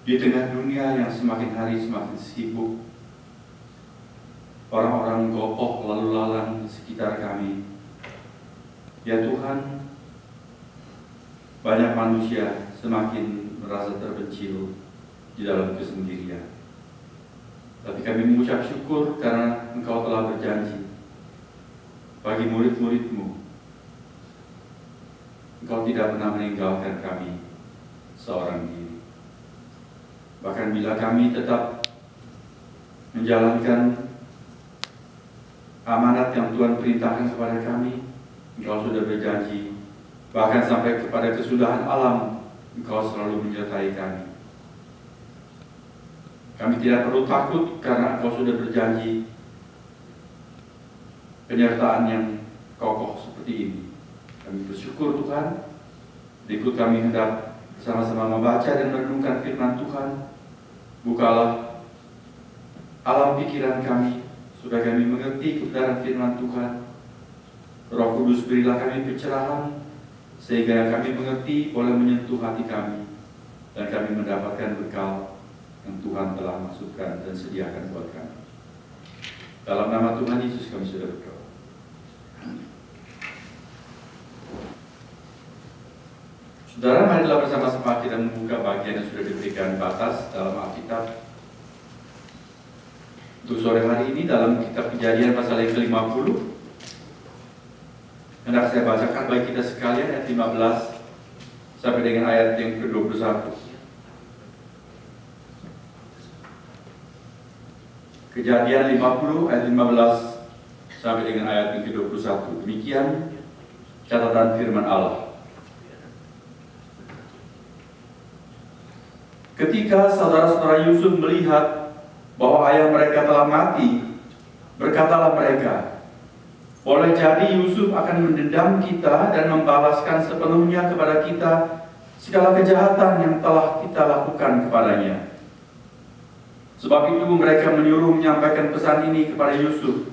Di tengah dunia yang semakin hari semakin sibuk, orang-orang gopoh lalu lalang di sekitar kami. Ya Tuhan, banyak manusia semakin merasa terpencil di dalam kesendirian. Tapi kami mengucap syukur karena Engkau telah berjanji bagi murid-murid-Mu, Engkau tidak pernah meninggalkan kami seorang diri. Bahkan bila kami tetap menjalankan amanat yang Tuhan perintahkan kepada kami, Engkau sudah berjanji, bahkan sampai kepada kesudahan alam, Engkau selalu menyertai kami. Kami tidak perlu takut karena Engkau sudah berjanji penyertaan yang kokoh seperti ini. Kami bersyukur Tuhan. Berikut kami hendak bersama-sama membaca dan merenungkan firman Tuhan. Bukalah alam pikiran kami supaya kami mengerti kebenaran firman Tuhan. Roh Kudus, berilah kami pencerahan sehingga yang kami mengerti boleh menyentuh hati kami dan kami mendapatkan bekal yang Tuhan telah masukkan dan sediakan buat kami. Dalam nama Tuhan Yesus kami sudah berdoa. Saudara, marilah bersama-sama kita membuka bagian yang sudah diberikan batas dalam Alkitab. Untuk sore hari ini dalam kitab Kejadian pasal yang ke-50, hendak saya bacakan bagi kita sekalian ayat 15 sampai dengan ayat yang ke-21. Kejadian 50 ayat 15 sampai dengan ayat yang ke-21. Demikian catatan firman Allah. Ketika saudara-saudara Yusuf melihat bahwa ayah mereka telah mati, berkatalah mereka, boleh jadi Yusuf akan mendendam kita dan membalaskan sepenuhnya kepada kita segala kejahatan yang telah kita lakukan kepadanya. Sebab itu mereka menyuruh menyampaikan pesan ini kepada Yusuf.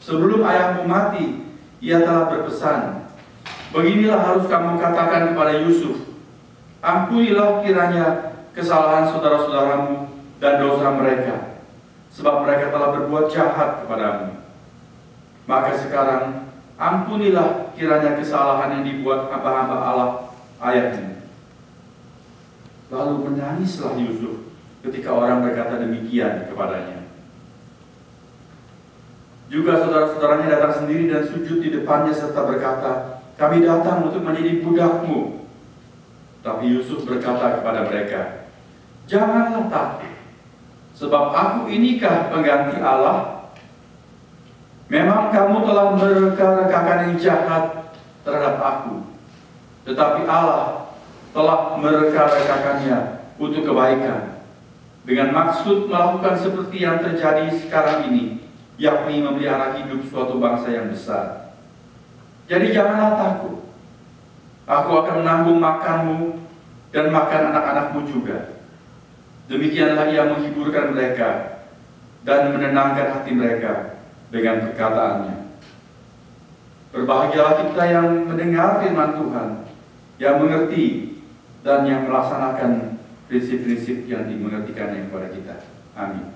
Sebelum ayahmu mati, ia telah berpesan, beginilah harus kamu katakan kepada Yusuf, ampunilah kiranya kesalahan saudara-saudaramu dan dosa mereka, sebab mereka telah berbuat jahat kepadamu. Maka sekarang ampunilah kiranya kesalahan yang dibuat hamba-hamba Allah ayahmu. Lalu menangislah Yusuf ketika orang berkata demikian kepadanya. Juga saudara-saudaranya datang sendiri dan sujud di depannya serta berkata, kami datang untuk menjadi budakmu. Tapi Yusuf berkata kepada mereka, janganlah takut, sebab aku inikah pengganti Allah? Memang kamu telah mereka-rekakan yang jahat terhadap aku, tetapi Allah telah mereka-rekakannya untuk kebaikan, dengan maksud melakukan seperti yang terjadi sekarang ini, yakni memelihara hidup suatu bangsa yang besar. Jadi janganlah takut, aku akan menanggung makanmu dan makan anak-anakmu juga. Demikianlah ia menghiburkan mereka dan menenangkan hati mereka dengan perkataannya. Berbahagialah kita yang mendengar firman Tuhan, yang mengerti dan yang melaksanakan prinsip-prinsip yang dimengertikannya kepada kita. Amin.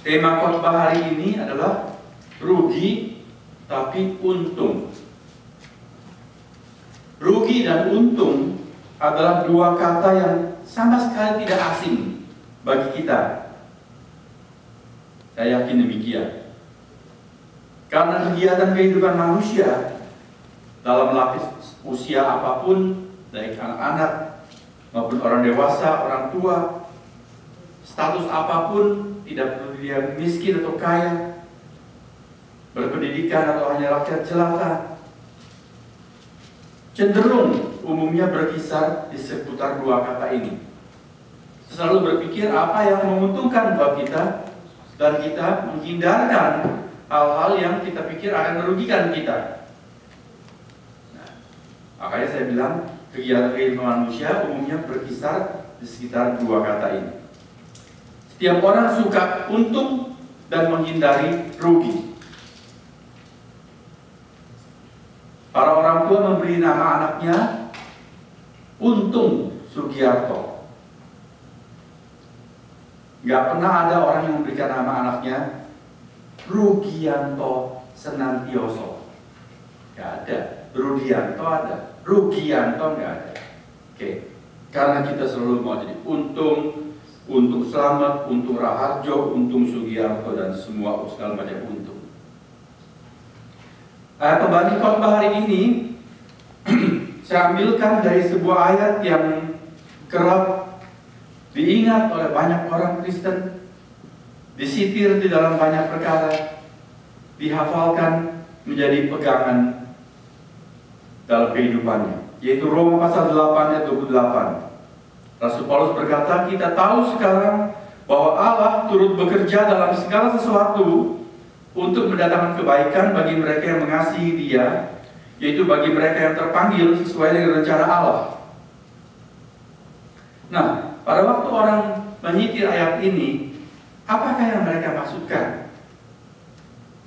Tema khotbah hari ini adalah rugi tapi untung. Rugi dan untung adalah dua kata yang sama sekali tidak asing bagi kita. Saya yakin demikian. Karena kegiatan kehidupan manusia dalam lapis usia apapun, baik anak-anak maupun orang dewasa, orang tua, status apapun, tidak perlu dia miskin atau kaya, berpendidikan atau hanya rakyat jelata, cenderung umumnya berkisar di seputar dua kata ini. Selalu berpikir apa yang menguntungkan buat kita, dan kita menghindarkan hal-hal yang kita pikir akan merugikan kita. Nah, makanya saya bilang kegiatan kehidupan manusia umumnya berkisar di sekitar dua kata ini. Setiap orang suka untung dan menghindari rugi. Para orang anaknya Untung Sugiarto. Nggak pernah ada orang yang memberikan nama anaknya Rugianto Senantioso. Nggak ada. Rudianto ada, Rugianto nggak ada. Oke. Karena kita selalu mau jadi Untung Selamat, Untung Raharjo, Untung Sugiarto, dan semua segala macam untung. Pembanding khotbah hari ini saya ambilkan dari sebuah ayat yang kerap diingat oleh banyak orang Kristen, disitir di dalam banyak perkara, dihafalkan menjadi pegangan dalam kehidupannya, yaitu Roma pasal 8 ayat 28. Rasul Paulus berkata, kita tahu sekarang bahwa Allah turut bekerja dalam segala sesuatu untuk mendatangkan kebaikan bagi mereka yang mengasihi Dia, yaitu bagi mereka yang terpanggil sesuai dengan rencana Allah. Nah, pada waktu orang menyitir ayat ini, apakah yang mereka maksudkan?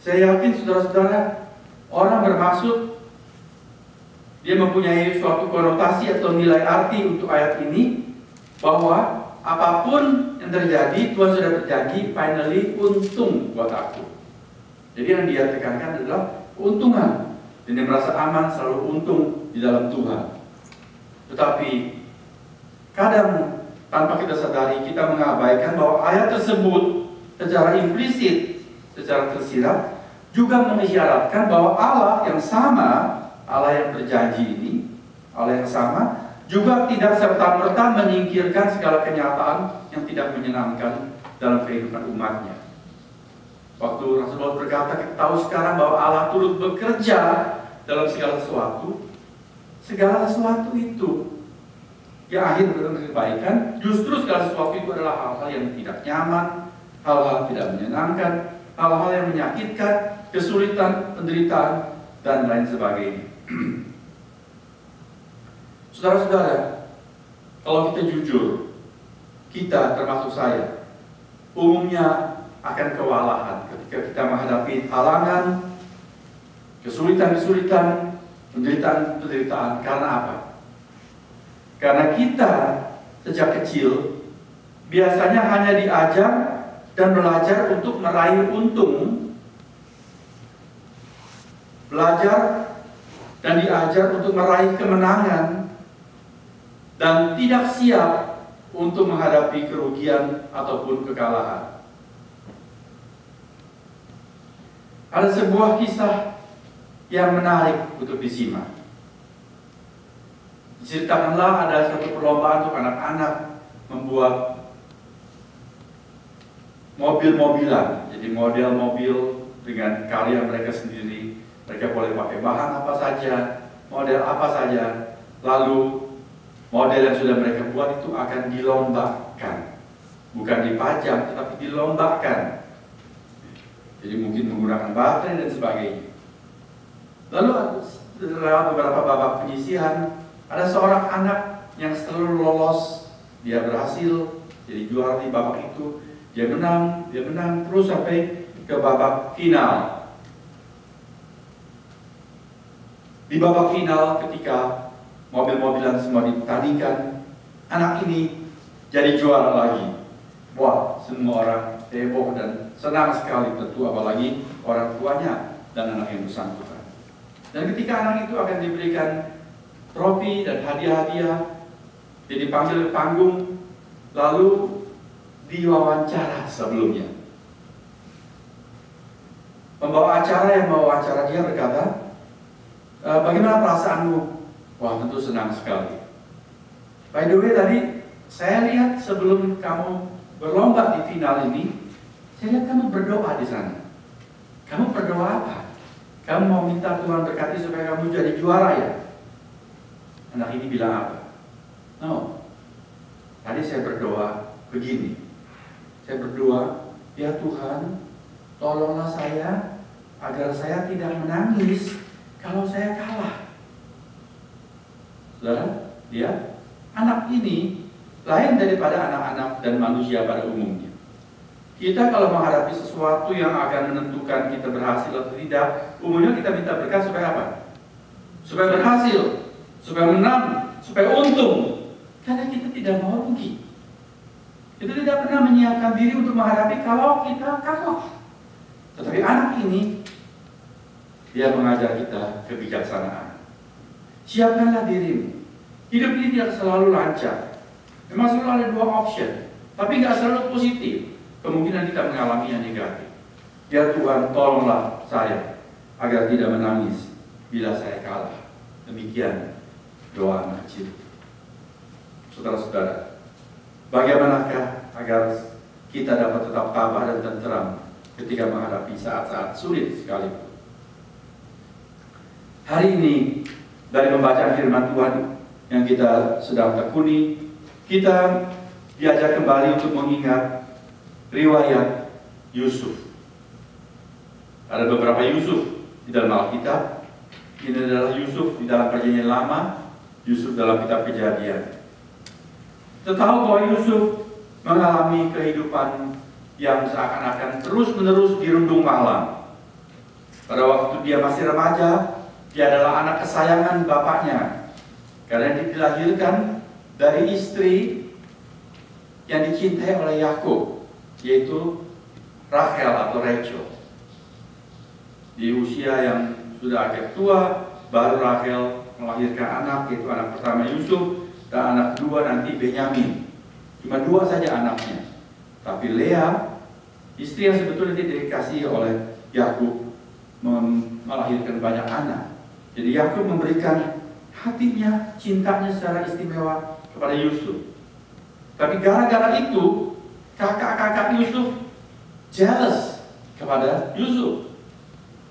Saya yakin saudara-saudara, orang bermaksud dia mempunyai suatu konotasi atau nilai arti untuk ayat ini, bahwa apapun yang terjadi, Tuhan sudah berjanji, finally untung buat aku. Jadi yang dia tekankan adalah keuntungan. Dan dia merasa aman, selalu untung di dalam Tuhan. Tetapi kadang tanpa kita sadari, kita mengabaikan bahwa ayat tersebut secara implisit, secara tersirat, juga mengisyaratkan bahwa Allah yang sama, Allah yang berjanji ini, Allah yang sama, juga tidak serta-merta menyingkirkan segala kenyataan yang tidak menyenangkan dalam kehidupan umatnya. Waktu Rasulullah berkata, kita tahu sekarang bahwa Allah turut bekerja dalam segala sesuatu. Segala sesuatu itu yang akhir berdasarkan kebaikan, justru segala sesuatu itu adalah hal-hal yang tidak nyaman, hal-hal tidak menyenangkan, hal-hal yang menyakitkan, kesulitan, penderitaan, dan lain sebagainya. Saudara-saudara, kalau kita jujur, kita termasuk saya, umumnya akan kewalahan ketika kita menghadapi halangan, kesulitan-kesulitan, penderitaan-penderitaan. Karena apa? Karena kita sejak kecil biasanya hanya diajar dan belajar untuk meraih untung, belajar dan diajar untuk meraih kemenangan, dan tidak siap untuk menghadapi kerugian ataupun kekalahan. Ada sebuah kisah yang menarik untuk disimak. Diceritakanlah ada satu perlombaan untuk anak-anak membuat mobil-mobilan. Jadi model mobil dengan karya mereka sendiri. Mereka boleh pakai bahan apa saja, model apa saja. Lalu model yang sudah mereka buat itu akan dilombakan. Bukan dipajang, tetapi dilombakan. Jadi mungkin menggunakan baterai dan sebagainya. Lalu setelah beberapa babak penyisihan, ada seorang anak yang selalu lolos. Dia berhasil jadi juara di babak itu. Dia menang terus sampai ke babak final. Di babak final ketika mobil-mobilan semua ditandingkan, anak ini jadi juara lagi. Wah, semua orang heboh dan senang sekali, tentu apalagi orang tuanya dan anak yang bersangkutan. Dan ketika anak itu akan diberikan trofi dan hadiah-hadiah, dia dipanggil ke panggung, lalu diwawancara sebelumnya. Pembawa acara yang mewawancara dia berkata, bagaimana perasaanmu? Wah, tentu senang sekali. By the way, tadi saya lihat sebelum kamu berlomba di final ini, saya lihat kamu berdoa di sana. Kamu berdoa apa? Kamu mau minta Tuhan berkati supaya kamu jadi juara ya? Anak ini bilang apa? No. Tadi saya berdoa begini. Saya berdoa, ya Tuhan, tolonglah saya agar saya tidak menangis kalau saya kalah. Saudara, dia anak ini lain daripada anak-anak dan manusia pada umumnya. Kita kalau menghadapi sesuatu yang akan menentukan kita berhasil atau tidak, umumnya kita minta berkat supaya apa? Supaya berhasil, supaya menang, supaya untung. Karena kita tidak mau rugi. Kita tidak pernah menyiapkan diri untuk menghadapi kalau kita kalah. Tetapi anak ini, dia mengajar kita kebijaksanaan. Siapkanlah dirimu. Hidup ini tidak selalu lancar. Memang selalu ada dua option, tapi nggak selalu positif. Kemungkinan kita mengalami yang negatif. Ya Tuhan, tolonglah saya agar tidak menangis bila saya kalah. Demikian doa anak kecil. Saudara-saudara, bagaimanakah agar kita dapat tetap tabah dan tenteram ketika menghadapi saat-saat sulit sekalipun? Hari ini, dari membaca firman Tuhan yang kita sedang tekuni, kita diajak kembali untuk mengingat riwayat Yusuf. Ada beberapa Yusuf di dalam Alkitab. Ini adalah Yusuf di dalam Perjanjian Lama, Yusuf dalam kitab Kejadian. Kita tahu bahwa Yusuf mengalami kehidupan yang seakan-akan terus-menerus dirundung malam. Pada waktu dia masih remaja, dia adalah anak kesayangan bapaknya, karena dia dilahirkan dari istri yang dicintai oleh Yakub, yaitu Rachel atau Rachel. Di usia yang sudah agak tua, baru Rachel melahirkan anak, yaitu anak pertama Yusuf, dan anak kedua nanti Benyamin. Cuma dua saja anaknya. Tapi Leah, istri yang sebetulnya dikasihi oleh Yakub, melahirkan banyak anak. Jadi Yakub memberikan hatinya, cintanya secara istimewa kepada Yusuf. Tapi gara-gara itu, kakak-kakak Yusuf jealous kepada Yusuf.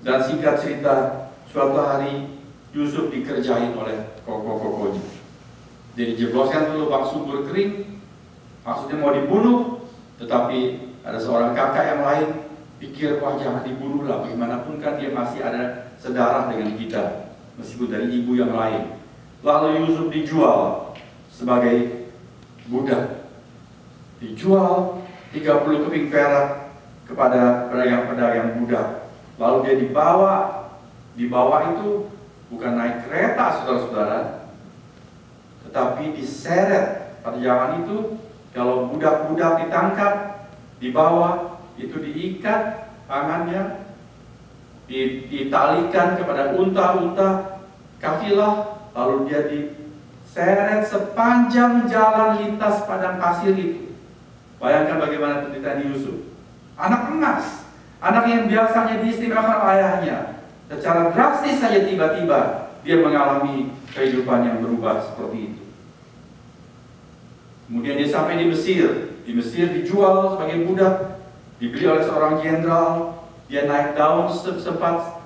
Dan singkat cerita, suatu hari Yusuf dikerjain oleh koko-kokonya. Jadi dijebloskan ke lubang sumur kering, maksudnya mau dibunuh, tetapi ada seorang kakak yang lain pikir, wah jangan dibunuh lah, bagaimanapun kan dia masih ada sedarah dengan kita, meskipun dari ibu yang lain. Lalu Yusuf dijual sebagai budak, dijual 30 keping perak kepada pedagang-pedagang budak. Lalu dia dibawa itu bukan naik kereta, saudara-saudara, tetapi diseret. Pada zaman itu, kalau budak-budak ditangkap, dibawa, itu diikat tangannya, ditalikan kepada unta-unta kafilah, lalu dia diseret sepanjang jalan lintas padang pasir itu. Bayangkan bagaimana penderitaan Yusuf. Anak emas, anak yang biasanya diistimewakan ayahnya, secara drastis saja tiba-tiba dia mengalami kehidupan yang berubah seperti itu. Kemudian dia sampai di Mesir. Di Mesir dijual sebagai budak, dibeli oleh seorang jenderal. Dia naik daun sempat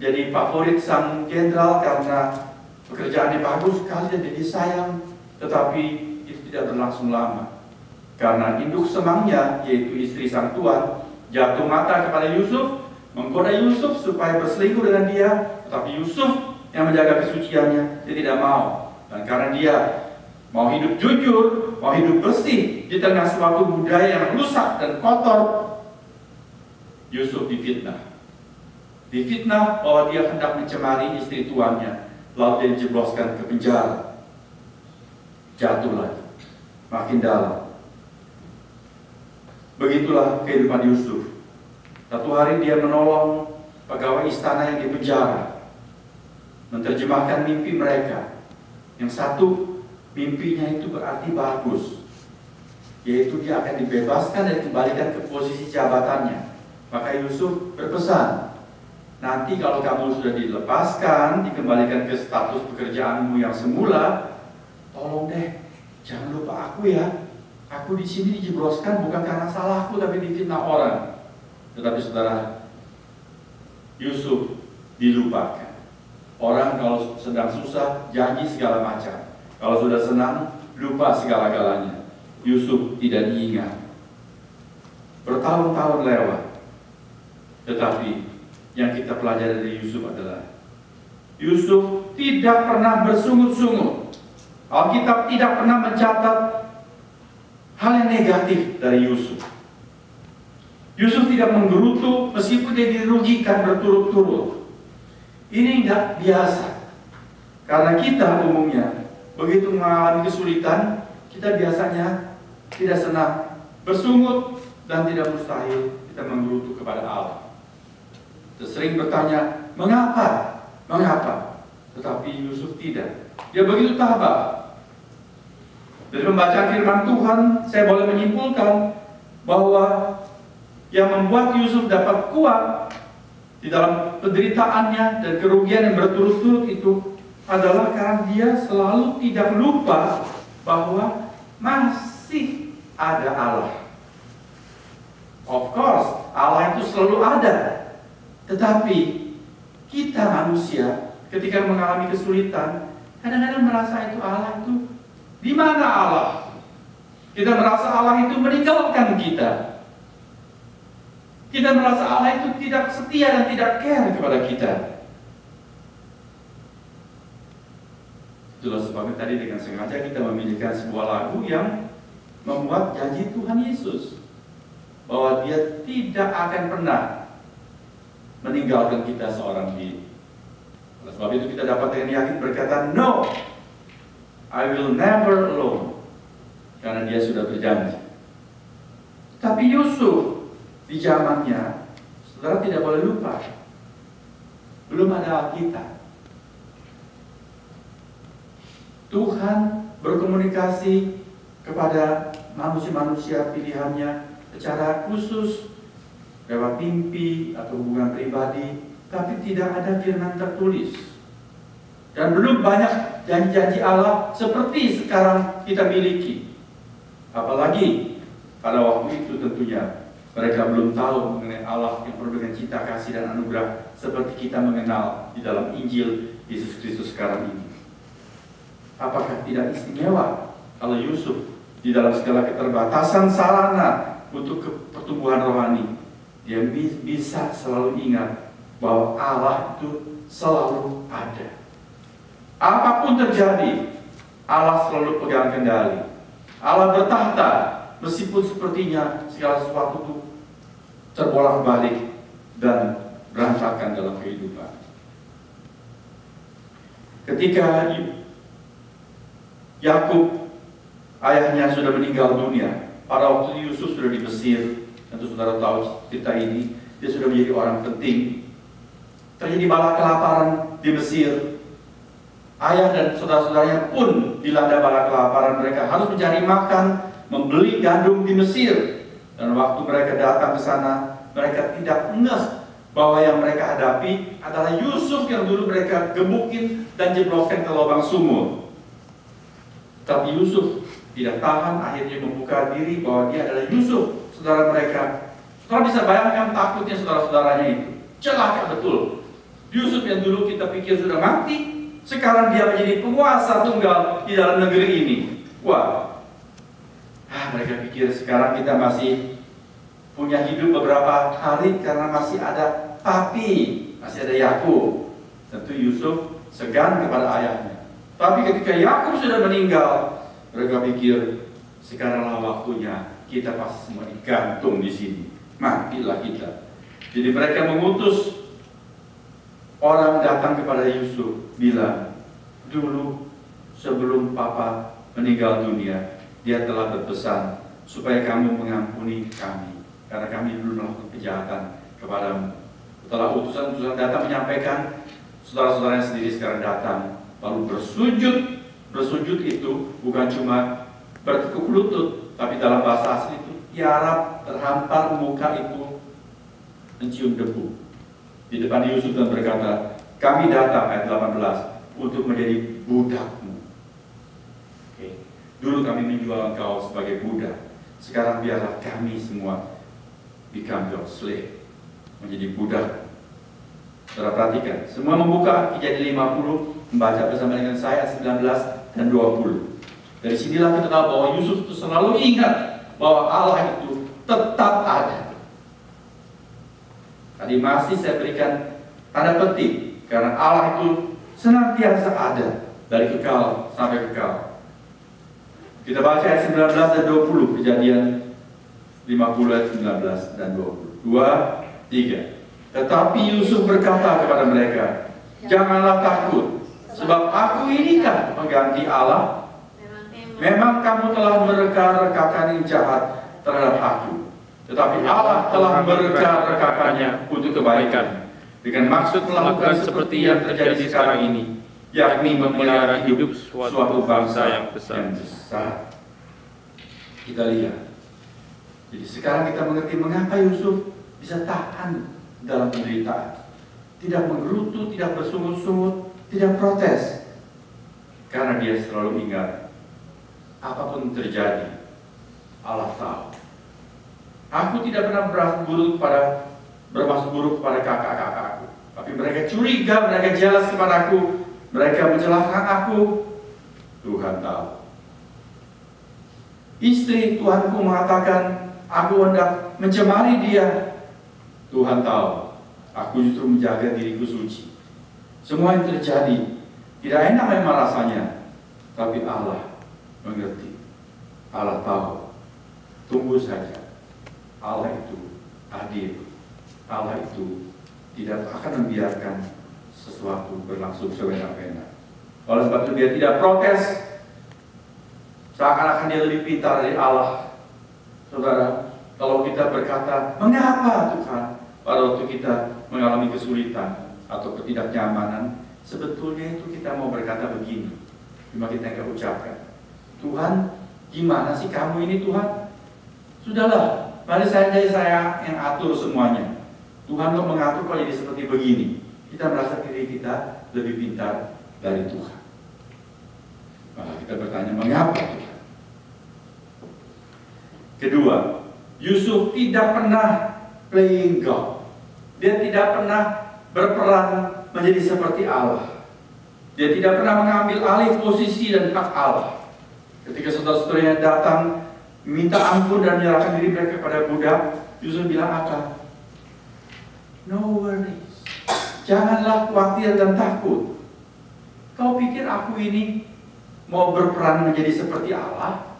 jadi favorit sang jenderal karena pekerjaannya bagus sekali dan jadi sayang. Tetapi itu tidak berlangsung lama, karena induk semangnya, yaitu istri sang tuan, jatuh mata kepada Yusuf, menggoda Yusuf supaya berselingkuh dengan dia. Tetapi Yusuf yang menjaga kesuciannya, dia tidak mau. Dan karena dia mau hidup jujur, mau hidup bersih di tengah suatu budaya yang rusak dan kotor, Yusuf difitnah. Difitnah bahwa dia hendak mencemari istri tuannya, lalu dia dijebloskan ke penjara. Jatuh lagi, makin dalam. Begitulah kehidupan Yusuf. Satu hari dia menolong pegawai istana yang di penjara, menerjemahkan mimpi mereka. Yang satu, mimpinya itu berarti bagus, yaitu dia akan dibebaskan dan dikembalikan ke posisi jabatannya. Maka Yusuf berpesan, nanti kalau kamu sudah dilepaskan, dikembalikan ke status pekerjaanmu yang semula, tolong deh, jangan lupa aku ya. Aku di sini dijebloskan bukan karena salahku, tapi difitnah orang. Tetapi saudara, Yusuf dilupakan. Orang kalau sedang susah janji segala macam, kalau sudah senang lupa segala-galanya. Yusuf tidak diingat. Bertahun-tahun lewat, tetapi yang kita pelajari dari Yusuf adalah Yusuf tidak pernah bersungut-sungut. Alkitab tidak pernah mencatat hal yang negatif dari Yusuf. Yusuf tidak menggerutu meskipun dia dirugikan berturut-turut. Ini enggak biasa. Karena kita umumnya begitu mengalami kesulitan, kita biasanya tidak senang, bersungut, dan tidak mustahil kita menggerutu kepada Allah. Kita sering bertanya, mengapa? Mengapa? Tetapi Yusuf tidak. Dia begitu tabah. Dari membaca firman Tuhan, saya boleh menyimpulkan bahwa yang membuat Yusuf dapat kuat di dalam penderitaannya dan kerugian yang berturut-turut itu adalah karena dia selalu tidak lupa bahwa masih ada Allah. Of course, Allah itu selalu ada. Tetapi kita manusia ketika mengalami kesulitan, kadang-kadang merasa itu Allah itu di mana Allah? Kita merasa Allah itu meninggalkan kita. Kita merasa Allah itu tidak setia dan tidak care kepada kita. Itulah sebabnya tadi dengan sengaja kita memilihkan sebuah lagu yang membuat janji Tuhan Yesus bahwa Dia tidak akan pernah meninggalkan kita seorang diri. Oleh sebab itu kita dapat dengan yakin berkata, no, I will never alone. Karena Dia sudah berjanji. Tapi Yusuf di zamannya, saudara tidak boleh lupa, belum ada Alkitab. Tuhan berkomunikasi kepada manusia-manusia pilihannya secara khusus lewat mimpi atau hubungan pribadi, tapi tidak ada firman tertulis. Dan belum banyak janji-janji Allah seperti sekarang kita miliki. Apalagi pada waktu itu tentunya mereka belum tahu mengenai Allah yang penuh dengan cinta kasih dan anugerah seperti kita mengenal di dalam Injil Yesus Kristus sekarang ini. Apakah tidak istimewa kalau Yusuf di dalam segala keterbatasan sarana untuk pertumbuhan rohani, dia bisa selalu ingat bahwa Allah itu selalu ada. Apapun terjadi, Allah selalu pegang kendali. Allah bertahta, meskipun sepertinya segala sesuatu itu terbolak-balik dan berantakan dalam kehidupan. Ketika Yakub ayahnya sudah meninggal dunia, pada waktu Yusuf sudah di Mesir, tentu saudara tahu cerita ini, dia sudah menjadi orang penting. Terjadi bala kelaparan di Mesir. Ayah dan saudara-saudaranya pun dilanda bala kelaparan. Mereka harus mencari makan, membeli gandum di Mesir. Dan waktu mereka datang ke sana, mereka tidak ngeh bahwa yang mereka hadapi adalah Yusuf yang dulu mereka gebukin dan jebloskan ke lubang sumur. Tapi Yusuf tidak tahan, akhirnya membuka diri bahwa dia adalah Yusuf, saudara mereka. Saudara bisa bayangkan takutnya saudara-saudaranya itu. Celaka betul. Yusuf yang dulu kita pikir sudah mati, sekarang dia menjadi penguasa tunggal di dalam negeri ini. Wah, mereka pikir sekarang kita masih punya hidup beberapa hari karena masih ada papi, masih ada Yakub. Tentu Yusuf segan kepada ayahnya. Tapi ketika Yakub sudah meninggal, mereka pikir sekaranglah waktunya kita pasti semua digantung di sini. Matilah kita. Jadi mereka mengutus orang datang kepada Yusuf, bilang, dulu sebelum papa meninggal dunia, dia telah berpesan supaya kamu mengampuni kami, karena kami dulu melakukan kejahatan kepadamu. Setelah utusan-utusan datang menyampaikan, saudara-saudaranya sendiri sekarang datang, lalu bersujud. Bersujud itu bukan cuma bertekuk lutut, tapi dalam bahasa asli itu tiarap, terhampar muka itu mencium debu di depan Yusuf dan berkata, kami datang, ayat 18, untuk menjadi budakmu. Dulu kami menjual engkau sebagai budak, sekarang biarlah kami semua become your slave, menjadi budak. Saudara perhatikan, semua membuka Kejadian 50, membaca bersama dengan saya 19 dan 20. Dari sinilah kita tahu bahwa Yusuf itu selalu ingat bahwa Allah itu tetap ada. Tadi masih saya berikan tanda petik, karena Allah itu senantiasa ada dari kekal sampai kekal. Kita baca ayat 19 dan 20, Kejadian 50 ayat 19 dan 20. 2, 3. Tetapi Yusuf berkata kepada mereka, janganlah takut, Sebab aku ini kan pengganti Allah. Memang kamu telah mereka-rekakan yang jahat terhadap aku, tetapi Allah telah mereka-rekakannya untuk kebaikan, dengan maksud melakukan seperti yang terjadi sekarang ini, yakni memelihara hidup suatu bangsa yang besar. Kita lihat. Jadi sekarang kita mengerti mengapa Yusuf bisa tahan dalam penderitaan, tidak menggerutu, tidak bersungut-sungut, tidak protes, karena dia selalu ingat, apapun terjadi, Allah tahu. Aku tidak pernah bermaksud buruk kepada kakak-kakakku, tapi mereka curiga, mereka jelas kepadaku, mereka mencelakakan aku. Tuhan tahu. Istri Tuhanku mengatakan, aku hendak mencemari dia. Tuhan tahu, aku justru menjaga diriku suci. Semua yang terjadi tidak enak memang rasanya, tapi Allah mengerti. Allah tahu. Tunggu saja. Allah itu adil. Allah itu tidak akan membiarkan sesuatu berlangsung sewena-wena. Oleh sebab itu dia tidak protes, seakan-akan dia lebih pintar dari Allah. Saudara, kalau kita berkata, mengapa Tuhan, pada waktu kita mengalami kesulitan atau ketidaknyamanan, sebetulnya itu kita mau berkata begini, cuma kita nggak ucapkan. Tuhan, gimana sih kamu ini Tuhan? Sudahlah, mari saya yang atur semuanya. Tuhan kok mengatur kok jadi seperti begini. Kita merasa diri kita lebih pintar dari Tuhan. Maka kita bertanya, mengapa Tuhan? Kedua, Yusuf tidak pernah playing God. Dia tidak pernah berperan menjadi seperti Allah. Dia tidak pernah mengambil alih posisi dan hak Allah. Ketika saudara-saudaranya datang minta ampun dan menyerahkan diri mereka kepada budak, Yusuf bilang apa? No worries. Janganlah khawatir dan takut. Kau pikir aku ini mau berperan menjadi seperti Allah?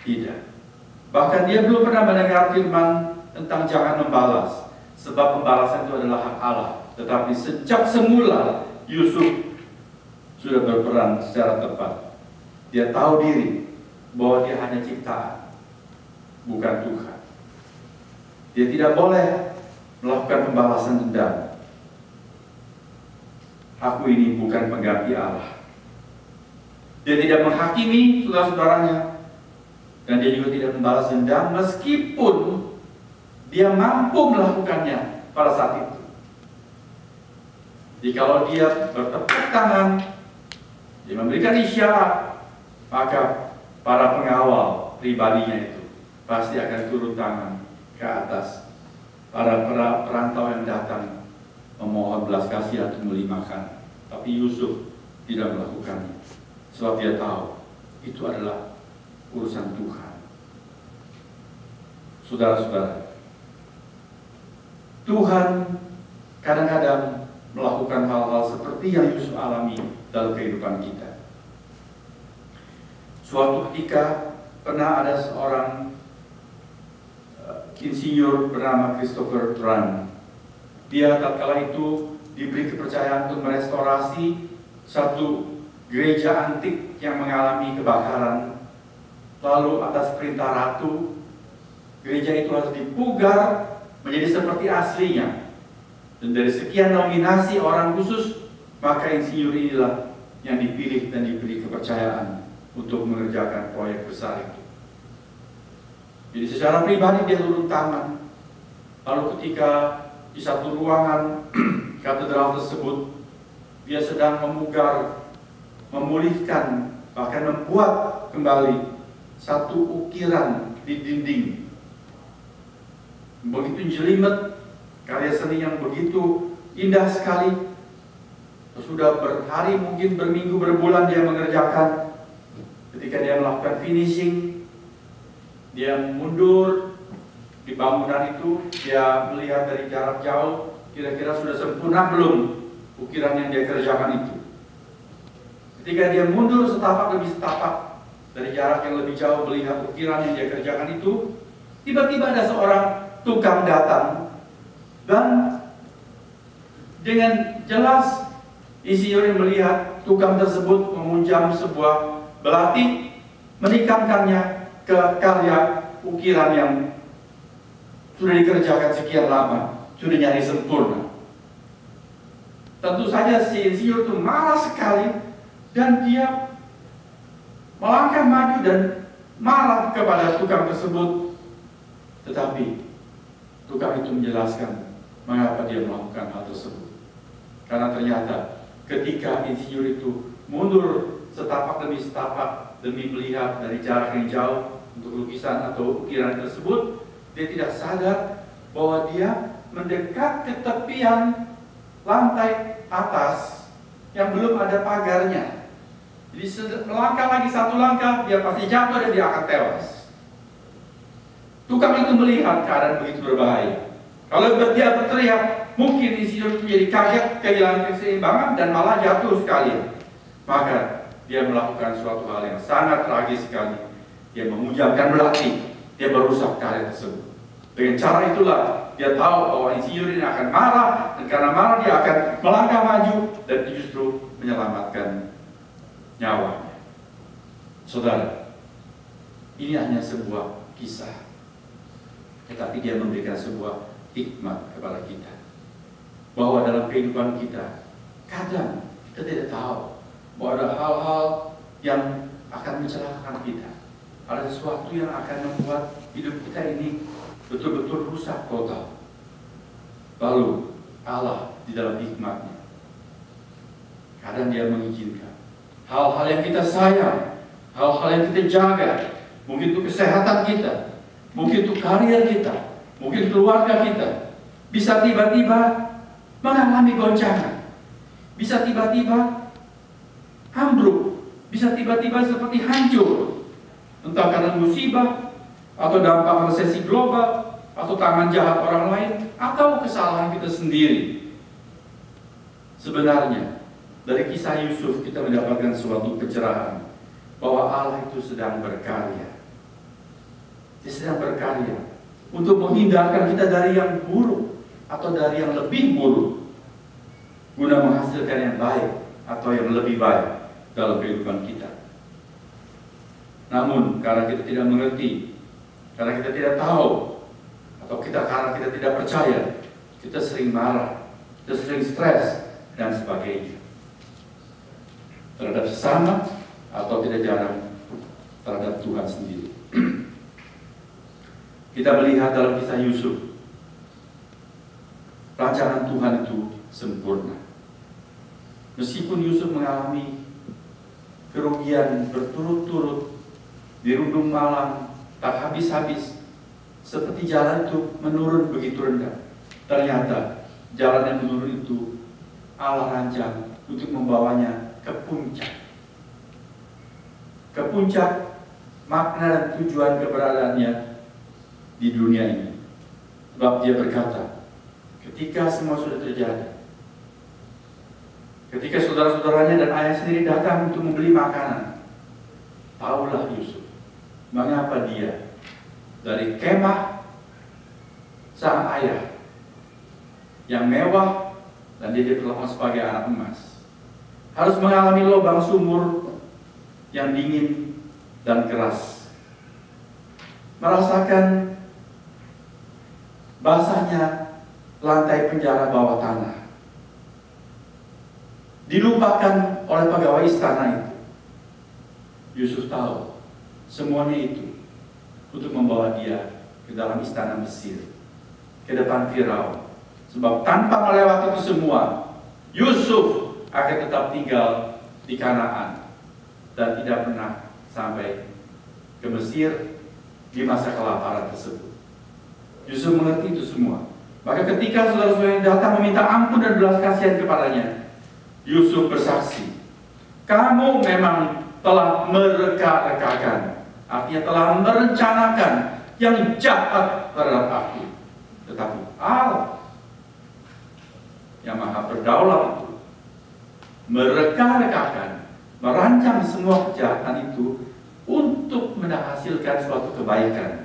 Tidak. Bahkan dia belum pernah mendengar firman tentang jangan membalas, sebab pembalasan itu adalah hak Allah. Tetapi sejak semula Yusuf sudah berperan secara tepat. Dia tahu diri bahwa dia hanya ciptaan, bukan Tuhan. Dia tidak boleh melakukan pembalasan dendam. Aku ini bukan pengganti Allah. Dia tidak menghakimi saudara-saudaranya, dan dia juga tidak membalas dendam meskipun dia mampu melakukannya pada saat itu. Jikalau dia bertepuk tangan, dia memberikan isyarat, maka para pengawal pribadinya itu pasti akan turun tangan ke atas. Para perantau yang datang memohon belas kasihan untuk melimpahkan, tapi Yusuf tidak melakukannya, sebab dia tahu itu adalah urusan Tuhan. Saudara-saudara, Tuhan kadang-kadang melakukan hal-hal seperti yang Yusuf alami dalam kehidupan kita. Suatu ketika pernah ada seorang insinyur bernama Christopher Wren. Dia tatkala itu diberi kepercayaan untuk merestorasi satu gereja antik yang mengalami kebakaran. Lalu atas perintah ratu, gereja itu harus dipugar menjadi seperti aslinya. Dan dari sekian nominasi orang khusus, maka insinyur inilah yang dipilih dan diberi kepercayaan untuk mengerjakan proyek besar itu. Jadi secara pribadi dia turun tangan. Lalu ketika di satu ruangan katedral tersebut, dia sedang memugar, memulihkan, bahkan membuat kembali satu ukiran di dinding. Begitu jelimet, karya seni yang begitu indah sekali. Sudah berhari, mungkin berminggu, berbulan dia mengerjakan. Ketika dia melakukan finishing, dia mundur di bangunan itu, dia melihat dari jarak jauh, kira-kira sudah sempurna belum ukiran yang dia kerjakan itu. Ketika dia mundur setapak demi setapak dari jarak yang lebih jauh melihat ukiran yang dia kerjakan itu, tiba-tiba ada seorang tukang datang dan dengan jelas Insinyur yang melihat tukang tersebut memunjam sebuah belati, menikamkannya ke karya ukiran yang sudah dikerjakan sekian lama, sudah nyari sempurna. Tentu saja si insinyur itu marah sekali dan dia melangkah maju dan marah kepada tukang tersebut. Tetapi tukang itu menjelaskan mengapa dia melakukan hal tersebut. Karena ternyata ketika insinyur itu mundur setapak demi setapak demi melihat dari jarak yang jauh untuk lukisan atau ukiran tersebut, dia tidak sadar bahwa dia mendekat ke tepian lantai atas yang belum ada pagarnya. Jadi melangkah lagi satu langkah, dia pasti jatuh dan dia akan tewas. Tukang itu melihat keadaan begitu berbahaya. Kalau dia berteriak, mungkin insinyur menjadi kaget, kehilangan keseimbangan dan malah jatuh sekalian. Maka dia melakukan suatu hal yang sangat tragis sekali. Dia memunjamkan belati, dia merusak karya tersebut. Dengan cara itulah dia tahu bahwa insinyur ini akan marah, dan karena marah dia akan melangkah maju dan justru menyelamatkan nyawanya. Saudara, ini hanya sebuah kisah, tetapi dia memberikan sebuah hikmat kepada kita, bahwa dalam kehidupan kita kadang kita tidak tahu bahwa ada hal-hal yang akan mencelakakan kita, ada sesuatu yang akan membuat hidup kita ini betul-betul rusak total. Lalu Allah di dalam hikmatnya kadang dia mengizinkan hal-hal yang kita sayang, hal-hal yang kita jaga, mungkin untuk kesehatan kita, mungkin untuk karir kita, mungkin keluarga kita, bisa tiba-tiba mengalami goncangan, bisa tiba-tiba ambruk, bisa tiba-tiba seperti hancur, entah karena musibah, atau dampak resesi global, atau tangan jahat orang lain, atau kesalahan kita sendiri. Sebenarnya dari kisah Yusuf kita mendapatkan suatu pencerahan bahwa Allah itu sedang berkarya. Dia sedang berkarya untuk menghindarkan kita dari yang buruk atau dari yang lebih buruk, guna menghasilkan yang baik atau yang lebih baik dalam kehidupan kita. Namun karena kita tidak mengerti, karena kita tidak tahu, atau karena kita tidak percaya, kita sering marah, kita sering stres dan sebagainya terhadap sesama, atau tidak jarang terhadap Tuhan sendiri. Kita melihat dalam kisah Yusuf, rancangan Tuhan itu sempurna. Meskipun Yusuf mengalami kerugian berturut-turut, dirundung malam, tak habis-habis, seperti jalan itu menurun begitu rendah. Ternyata jalan yang menurun itu Allah rancang untuk membawanya ke puncak. Ke puncak makna dan tujuan keberadaannya di dunia ini. Sebab dia berkata, ketika semua sudah terjadi, ketika saudara-saudaranya dan ayah sendiri datang untuk membeli makanan, tahulah Yusuf mengapa dia dari kemah sang ayah yang mewah dan dia diperlakukan sebagai anak emas, harus mengalami lubang sumur yang dingin dan keras, merasakan basahnya lantai penjara bawah tanah, dilupakan oleh pegawai istana itu. Yusuf tahu semuanya itu untuk membawa dia ke dalam istana Mesir, ke depan Firaun. Sebab tanpa melewati itu semua, Yusuf akan tetap tinggal di Kanaan dan tidak pernah sampai ke Mesir di masa kelaparan tersebut. Yusuf mengerti itu semua. Maka ketika saudara-saudara yang datang meminta ampun dan belas kasihan kepadanya, Yusuf bersaksi, kamu memang telah mereka-rekakan, artinya telah merencanakan yang jahat terhadap aku. Tetapi Allah yang maha berdaulat itu mereka-rekakan, merancang semua kejahatan itu untuk menghasilkan suatu kebaikan.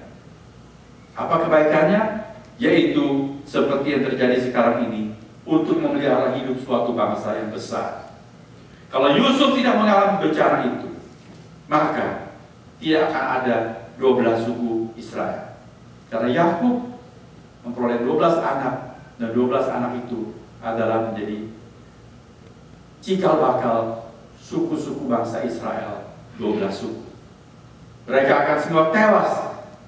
Apa kebaikannya? Yaitu seperti yang terjadi sekarang ini, untuk memelihara hidup suatu bangsa yang besar, Kalau Yusuf tidak mengalami bencana itu, maka tidak akan ada 12 suku Israel. Karena Yakub memperoleh 12 anak, dan 12 anak itu adalah menjadi cikal bakal suku-suku bangsa Israel, 12 suku. Mereka akan semua tewas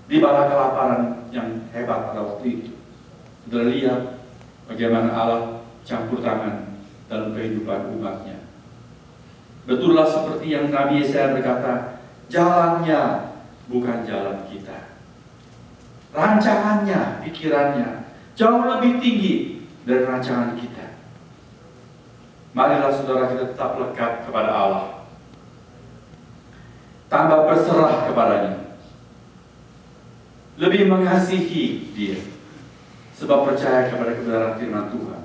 di bala kelaparan yang hebat pada waktu itu. Sudah lihat bagaimana Allah campur tangan dalam kehidupan umatnya. Betullah seperti yang Nabi Yesaya berkata, jalannya bukan jalan kita. Rancangannya, pikirannya jauh lebih tinggi dari rancangan kita. Marilah saudara kita tetap lekat kepada Allah, tambah berserah kepadanya, lebih mengasihi Dia, sebab percaya kepada kebenaran firman Tuhan,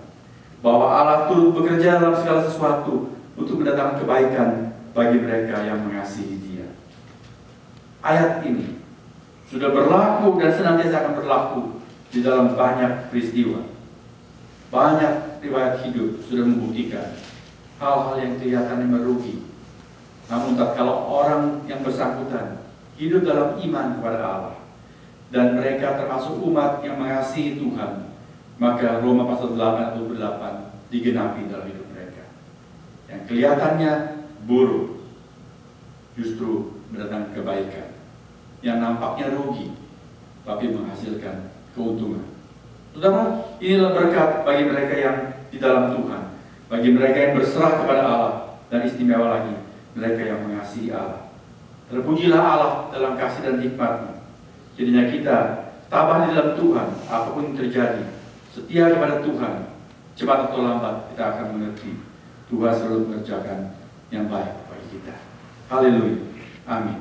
bahwa Allah turut bekerja dalam segala sesuatu untuk mendatangkan kebaikan bagi mereka yang mengasihi Dia. Ayat ini sudah berlaku dan senantiasa akan berlaku di dalam banyak peristiwa. Banyak riwayat hidup sudah membuktikan hal-hal yang kelihatannya merugi. Namun tatkala orang yang bersangkutan hidup dalam iman kepada Allah, dan mereka termasuk umat yang mengasihi Tuhan, maka Roma pasal 8 ayat 28 digenapi dalam hidup mereka. Yang kelihatannya buruk justru mendatangkan kebaikan. Yang nampaknya rugi tapi menghasilkan keuntungan. Saudara, inilah berkat bagi mereka yang di dalam Tuhan, bagi mereka yang berserah kepada Allah, dan istimewa lagi mereka yang mengasihi Allah. Terpujilah Allah dalam kasih dan hikmat-Nya. Jadinya kita tabah di dalam Tuhan, apapun yang terjadi, setia kepada Tuhan. Cepat atau lambat kita akan mengerti Tuhan selalu mengerjakan yang baik bagi kita. Haleluya. Amin.